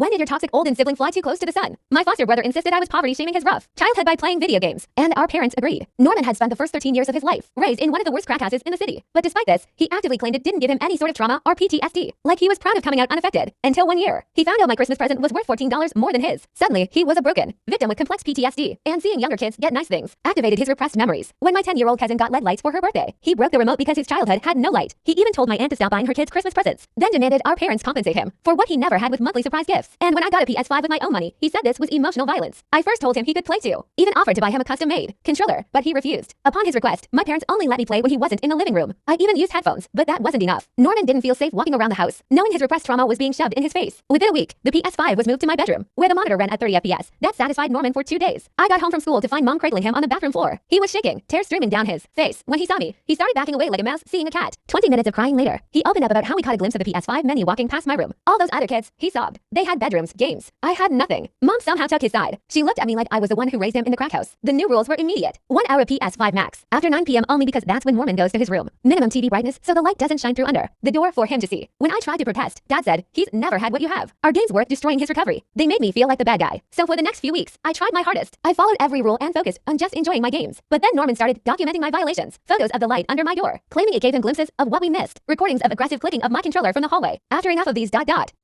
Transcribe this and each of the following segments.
When did your toxic older sibling fly too close to the sun? My foster brother insisted I was poverty shaming his rough childhood by playing video games, and our parents agreed. Norman had spent the first 13 years of his life raised in one of the worst crack houses in the city. But despite this, he actively claimed it didn't give him any sort of trauma or PTSD. Like he was proud of coming out unaffected. Until one year, he found out my Christmas present was worth $14 more than his. Suddenly, he was a broken victim with complex PTSD, and seeing younger kids get nice things activated his repressed memories. When my 10-year-old cousin got LED lights for her birthday, he broke the remote because his childhood had no light. He even told my aunt to stop buying her kids Christmas presents, then demanded our parents compensate him for what he never had with monthly surprise gifts. And when I got a PS5 with my own money, he said this was emotional violence. I first told him he could play too, even offered to buy him a custom-made controller, but he refused. Upon his request, my parents only let me play when he wasn't in the living room. I even used headphones, but that wasn't enough. Norman didn't feel safe walking around the house, knowing his repressed trauma was being shoved in his face. Within a week, the PS5 was moved to my bedroom, where the monitor ran at 30 FPS. That satisfied Norman for 2 days. I got home from school to find mom cradling him on the bathroom floor. He was shaking, tears streaming down his face. When he saw me, he started backing away like a mouse seeing a cat. 20 minutes of crying later, he opened up about how we caught a glimpse of the PS5 menu walking past my room. All those other kids, he sobbed. They had bedrooms, games. I had nothing. Mom somehow took his side. She looked at me like I was the one who raised him in the crack house. The new rules were immediate. 1 hour PS5 max. After 9 p.m. only because that's when Norman goes to his room. Minimum TV brightness so the light doesn't shine through under the door for him to see. When I tried to protest, Dad said, he's never had what you have. Our game's worth destroying his recovery. They made me feel like the bad guy. So for the next few weeks, I tried my hardest. I followed every rule and focused on just enjoying my games. But then Norman started documenting my violations. Photos of the light under my door, claiming it gave him glimpses of what we missed. Recordings of aggressive clicking of my controller from the hallway. After enough of these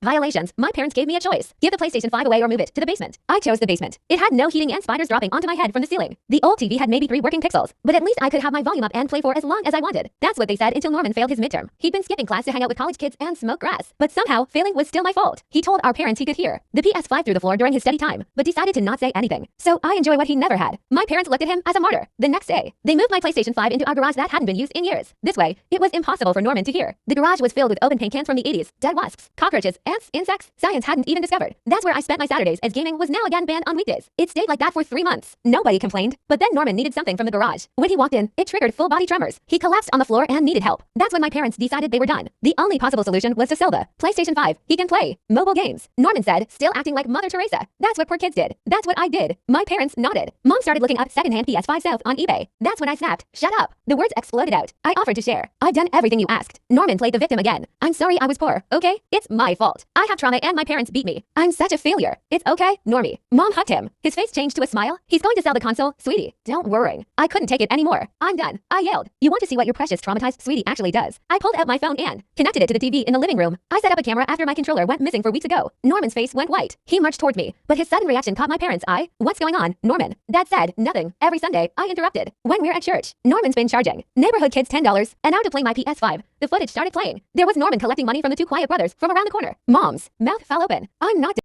violations, my parents gave me a choice. Give the PlayStation 5 away or move it to the basement. I chose the basement. It had no heating and spiders dropping onto my head from the ceiling. The old TV had maybe 3 working pixels, but at least I could have my volume up and play for as long as I wanted. That's what they said until Norman failed his midterm. He'd been skipping class to hang out with college kids and smoke grass, but somehow failing was still my fault. He told our parents he could hear the PS5 through the floor during his study time, but decided to not say anything. So I enjoy what he never had. My parents looked at him as a martyr. The next day, they moved my PlayStation 5 into our garage that hadn't been used in years. This way, it was impossible for Norman to hear. The garage was filled with open paint cans from the 80s, dead wasps, cockroaches, ants, insects science hadn't even discovered. That's where I spent my Saturdays, as gaming was now again banned on weekdays. It stayed like that for 3 months. Nobody complained, but then Norman needed something from the garage. When he walked in, it triggered full body tremors. He collapsed on the floor and needed help. That's when my parents decided they were done. The only possible solution was to sell the PlayStation 5. He can play mobile games. Norman said, still acting like Mother Teresa. That's what poor kids did. That's what I did. My parents nodded. Mom started looking up secondhand PS5 sales on eBay. That's when I snapped, shut up. The words exploded out. I offered to share. I've done everything you asked. Norman played the victim again. I'm sorry I was poor, okay? It's my fault. I have trauma and my parents beat me. I'm such a failure. It's okay, Normie. Mom hugged him. His face changed to a smile. He's going to sell the console, sweetie. Don't worry. I couldn't take it anymore. I'm done. I yelled. You want to see what your precious traumatized sweetie actually does? I pulled out my phone and connected it to the TV in the living room. I set up a camera after my controller went missing for weeks ago. Norman's face went white. He marched toward me, but his sudden reaction caught my parents' eye. What's going on, Norman? Dad said, nothing. Every Sunday, I interrupted. When we're at church, Norman's been charging neighborhood kids $10 and now to play my PS5. The footage started playing. There was Norman collecting money from the 2 quiet brothers from around the corner. Mom's mouth fell open. I'm not